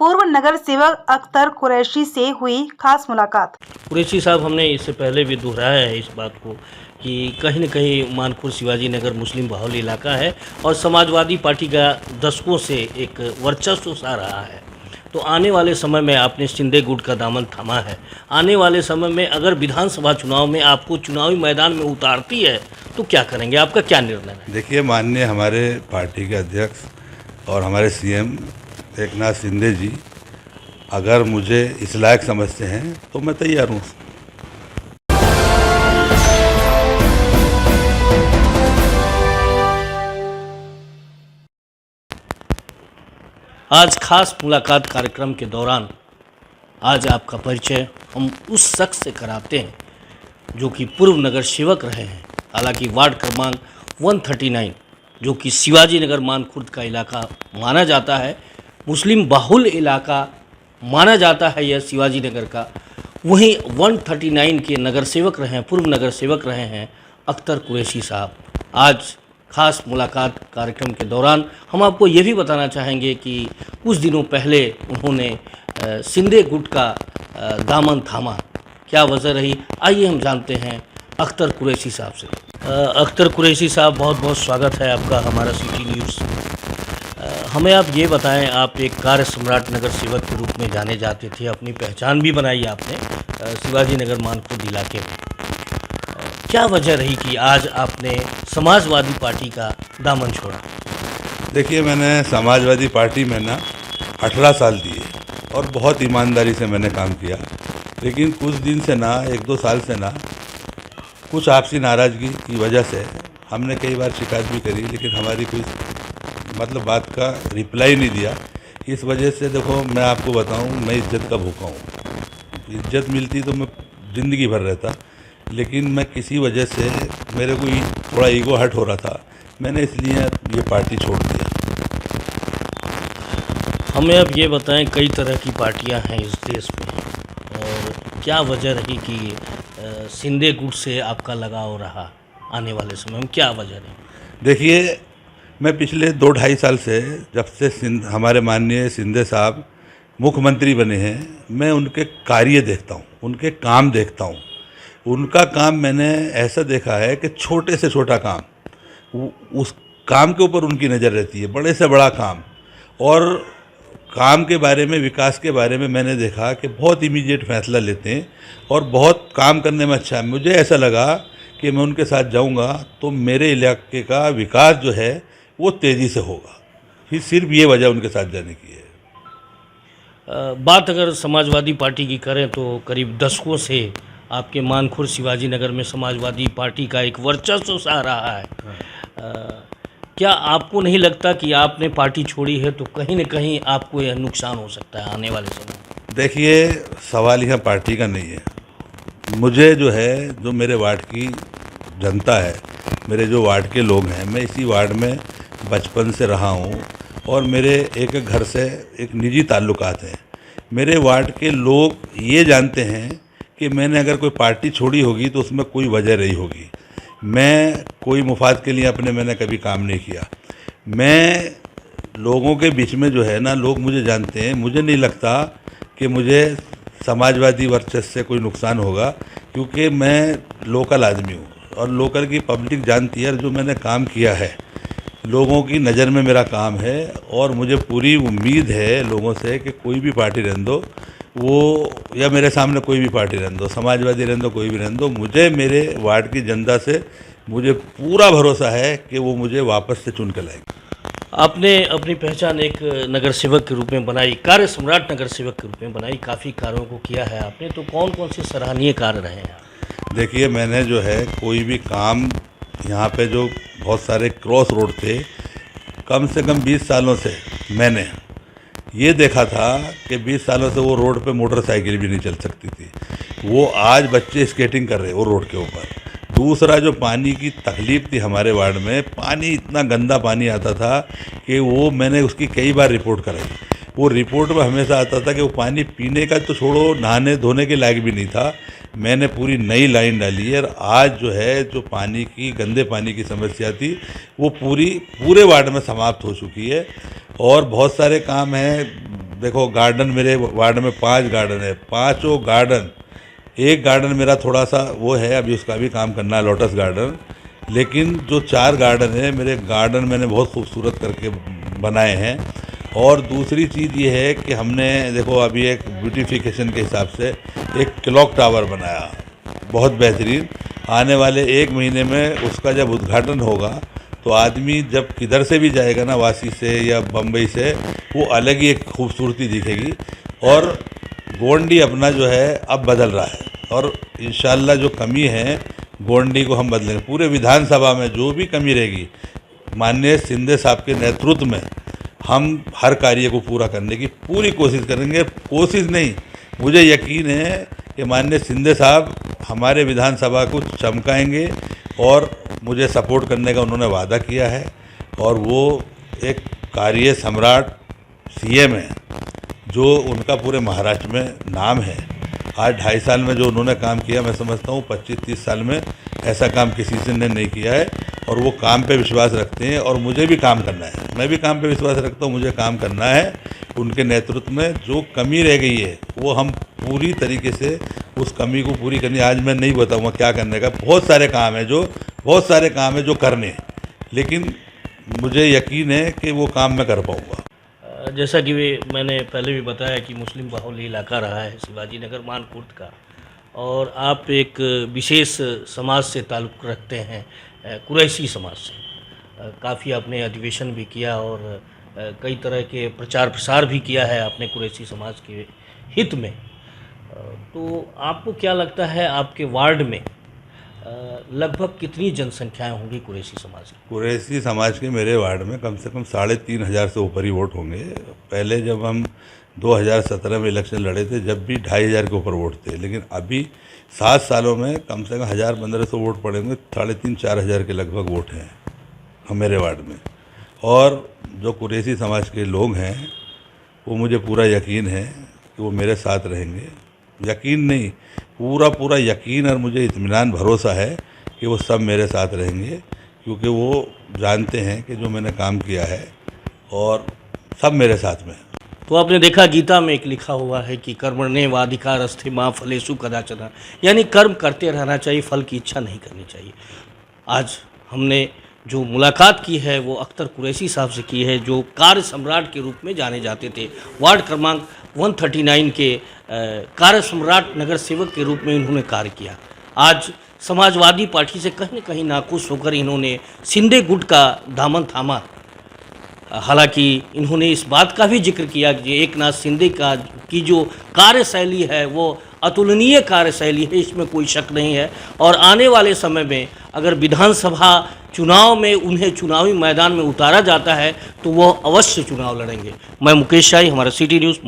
पूर्व नगर सेवक अख्तर कुरैशी से हुई खास मुलाकात। कुरैशी साहब, हमने इससे पहले भी दोहराया है इस बात को कि कहीं न कहीं मानपुर शिवाजी नगर मुस्लिम बाहुल इलाका है और समाजवादी पार्टी का दशकों से एक वर्चस्व सा रहा है। तो आने वाले समय में आपने शिंदे गुट का दामन थामा है। आने वाले समय में अगर विधानसभा चुनाव में आपको चुनावी मैदान में उतारती है तो क्या करेंगे? आपका क्या निर्णय है? देखिए, माननीय हमारे पार्टी के अध्यक्ष और हमारे सीएम एकनाथ शिंदे जी अगर मुझे इस लायक समझते हैं तो मैं तैयार हूँ। आज खास मुलाकात कार्यक्रम के दौरान आज आपका परिचय हम उस शख्स से कराते हैं जो कि पूर्व नगर सेवक रहे हैं। हालांकि वार्ड क्रमांक 139 जो कि शिवाजी नगर मानखुर्द का इलाका माना जाता है, मुस्लिम बाहुल इलाका माना जाता है यह शिवाजी नगर का, वहीं 139 के नगर सेवक रहे हैं, पूर्व नगर सेवक रहे हैं अख्तर कुरैशी साहब। आज खास मुलाकात कार्यक्रम के दौरान हम आपको ये भी बताना चाहेंगे कि कुछ दिनों पहले उन्होंने शिंदे गुट का दामन थामा। क्या वजह रही, आइए हम जानते हैं अख्तर कुरैशी साहब से। अख्तर कुरैशी साहब, बहुत बहुत स्वागत है आपका हमारा सिटी न्यूज़। हमें आप ये बताएं, आप एक कार्य सम्राट नगर सेवक के रूप में जाने जाते थे, अपनी पहचान भी बनाई आपने शिवाजी नगर मानखुर्द इलाके में। क्या वजह रही कि आज आपने समाजवादी पार्टी का दामन छोड़ा? देखिए, मैंने समाजवादी पार्टी में ना 18 साल दिए और बहुत ईमानदारी से मैंने काम किया, लेकिन कुछ दिन से ना 1-2 साल से ना कुछ आपसी नाराज़गी की वजह से हमने कई बार शिकायत भी करी, लेकिन हमारी कोई बात का रिप्लाई नहीं दिया। इस वजह से देखो, मैं आपको बताऊं, मैं इज्जत का भूखा हूं। इज्जत मिलती तो मैं ज़िंदगी भर रहता, लेकिन मैं किसी वजह से मेरे को थोड़ा ईगो हर्ट हो रहा था, मैंने इसलिए ये पार्टी छोड़ दिया। हमें अब ये बताएं, कई तरह की पार्टियां हैं इस देश में और क्या वजह रही कि शिंदे गुट से आपका लगाव रहा? आने वाले समय में क्या वजह रही? देखिए, मैं पिछले 2-2.5 साल से, जब से हमारे माननीय शिंदे साहब मुख्यमंत्री बने हैं, मैं उनके कार्य देखता हूँ, उनके काम देखता हूँ। उनका काम मैंने ऐसा देखा है कि छोटे से छोटा काम, उस काम के ऊपर उनकी नज़र रहती है, बड़े से बड़ा काम। और काम के बारे में, विकास के बारे में मैंने देखा कि बहुत इमीडिएट फैसला लेते हैं और बहुत काम करने में अच्छा है। मुझे ऐसा लगा कि मैं उनके साथ जाऊंगा तो मेरे इलाके का विकास जो है वो तेज़ी से होगा। फिर सिर्फ ये वजह उनके साथ जाने की है। बात अगर समाजवादी पार्टी की करें तो करीब दशकों से आपके मानखुर्द शिवाजी नगर में समाजवादी पार्टी का एक वर्चस्व सा रहा है। क्या आपको नहीं लगता कि आपने पार्टी छोड़ी है तो कहीं न कहीं आपको यह नुकसान हो सकता है आने वाले समय? देखिए, सवाल यहाँ पार्टी का नहीं है। मुझे जो है, जो मेरे वार्ड की जनता है, मेरे जो वार्ड के लोग हैं, मैं इसी वार्ड में बचपन से रहा हूँ और मेरे एक घर से एक निजी ताल्लुकात हैं। मेरे वार्ड के लोग ये जानते हैं कि मैंने अगर कोई पार्टी छोड़ी होगी तो उसमें कोई वजह रही होगी। मैं कोई मुफाद के लिए मैंने कभी काम नहीं किया। मैं लोगों के बीच में जो है ना, लोग मुझे जानते हैं। मुझे नहीं लगता कि मुझे समाजवादी वर्चस्व से कोई नुकसान होगा, क्योंकि मैं लोकल आदमी हूँ और लोकल की पब्लिक जानती है। जो मैंने काम किया है, लोगों की नज़र में मेरा काम है और मुझे पूरी उम्मीद है लोगों से कि कोई भी पार्टी रहने दो, वो या मेरे सामने कोई भी पार्टी रहने दो, समाजवादी रहने दो, कोई भी रहने दो, मुझे मेरे वार्ड की जनता से मुझे पूरा भरोसा है कि वो मुझे वापस से चुन कर लाएंगे। आपने अपनी पहचान एक नगर सेवक के रूप में बनाई, कार्य सम्राट नगर सेवक के रूप में बनाई, काफ़ी कार्यों को किया है आपने, तो कौन कौन से सराहनीय कार्य रहे हैं? देखिए, मैंने जो है कोई भी काम यहाँ पे, जो बहुत सारे क्रॉस रोड थे, कम से कम 20 सालों से मैंने ये देखा था कि 20 सालों से वो रोड पे मोटरसाइकिल भी नहीं चल सकती थी। वो आज बच्चे स्केटिंग कर रहे हैं वो रोड के ऊपर। दूसरा, जो पानी की तकलीफ़ थी हमारे वार्ड में, पानी इतना गंदा पानी आता था कि वो मैंने उसकी कई बार रिपोर्ट कराई। वो रिपोर्ट में हमेशा आता था कि वो पानी पीने का तो छोड़ो, नहाने धोने के लायक भी नहीं था। मैंने पूरी नई लाइन डाली है और आज जो है, जो पानी की, गंदे पानी की समस्या थी, वो पूरे वार्ड में समाप्त हो चुकी है। और बहुत सारे काम हैं, देखो गार्डन मेरे वार्ड में 5 गार्डन है, पांचों गार्डन, एक गार्डन मेरा थोड़ा सा वो है, अभी उसका भी काम करना है, लोटस गार्डन। लेकिन जो 4 गार्डन है मेरे गार्डन मैंने बहुत खूबसूरत करके बनाए हैं। और दूसरी चीज़ ये है कि हमने देखो अभी एक ब्यूटिफिकेशन के हिसाब से एक क्लॉक टावर बनाया, बहुत बेहतरीन। आने वाले 1 महीने में उसका जब उद्घाटन होगा तो आदमी जब किधर से भी जाएगा ना, वासी से या बम्बई से, वो अलग ही एक खूबसूरती दिखेगी। और गोंडी अपना जो है अब बदल रहा है और इंशाल्लाह जो कमी है गोंडी को हम बदलेंगे। पूरे विधानसभा में जो भी कमी रहेगी माननीय शिंदे साहब के नेतृत्व में हम हर कार्य को पूरा करने की पूरी कोशिश करेंगे। कोशिश नहीं, मुझे यकीन है कि माननीय शिंदे साहब हमारे विधानसभा को चमकाएंगे और मुझे सपोर्ट करने का उन्होंने वादा किया है। और वो एक कार्य सम्राट सीएम है जो उनका पूरे महाराष्ट्र में नाम है। आज 2.5 साल में जो उन्होंने काम किया, मैं समझता हूँ 25-30 साल में ऐसा काम किसी से ने नहीं किया है। और वो काम पे विश्वास रखते हैं और मुझे भी काम करना है, मैं भी काम पे विश्वास रखता हूँ, मुझे काम करना है। उनके नेतृत्व में जो कमी रह गई है वो हम पूरी तरीके से उस कमी को पूरी करनी। आज मैं नहीं बताऊँगा क्या करने का, बहुत सारे काम है जो करने हैं, लेकिन मुझे यकीन है कि वो काम मैं कर पाऊँगा। जैसा कि मैंने पहले भी बताया कि मुस्लिम बाहुल्य इलाका रहा है शिवाजी नगर मानकुर्द का, और आप एक विशेष समाज से ताल्लुक़ रखते हैं, कुरैशी समाज से। काफ़ी आपने अधिवेशन भी किया और कई तरह के प्रचार प्रसार भी किया है आपने कुरैशी समाज के हित में। तो आपको क्या लगता है आपके वार्ड में लगभग कितनी जनसंख्याएं होंगी कुरैशी समाज की? कुरैशी समाज के मेरे वार्ड में कम से कम 3,500 से ऊपर ही वोट होंगे। पहले जब हम 2017 में इलेक्शन लड़े थे जब भी 2,500 के ऊपर वोट थे, लेकिन अभी 7 सालों में कम से कम 1,000-1,500 वोट पड़ेंगे। 3,500-4,000 के लगभग वोट हैं हम मेरे वार्ड में। और जो कुरैशी समाज के लोग हैं वो मुझे पूरा यकीन है कि वो मेरे साथ रहेंगे। यकीन नहीं, पूरा यकीन और मुझे इत्मीनान भरोसा है कि वो सब मेरे साथ रहेंगे, क्योंकि वो जानते हैं कि जो मैंने काम किया है और सब मेरे साथ में है। तो आपने देखा गीता में एक लिखा हुआ है कि कर्मण्येवाधिकारस्ते मा फलेषु कदाचन, यानी कर्म करते रहना चाहिए, फल की इच्छा नहीं करनी चाहिए। आज हमने जो मुलाकात की है वो अख्तर कुरैशी साहब से की है, जो कार्य सम्राट के रूप में जाने जाते थे। वार्ड क्रमांक 139 के कार्य सम्राट नगर सेवक के रूप में इन्होंने कार्य किया। आज समाजवादी पार्टी से कहीं न कहीं नाखुश होकर इन्होंने शिंदे गुट का दामन थामा। हालांकि इन्होंने इस बात का भी जिक्र किया कि एकनाथ शिंदे की जो कार्यशैली है वो अतुलनीय कार्यशैली है, इसमें कोई शक नहीं है। और आने वाले समय में अगर विधानसभा चुनाव में उन्हें चुनावी मैदान में उतारा जाता है तो वो अवश्य चुनाव लड़ेंगे। मैं मुकेश शाही, हमारा सिटी न्यूज़।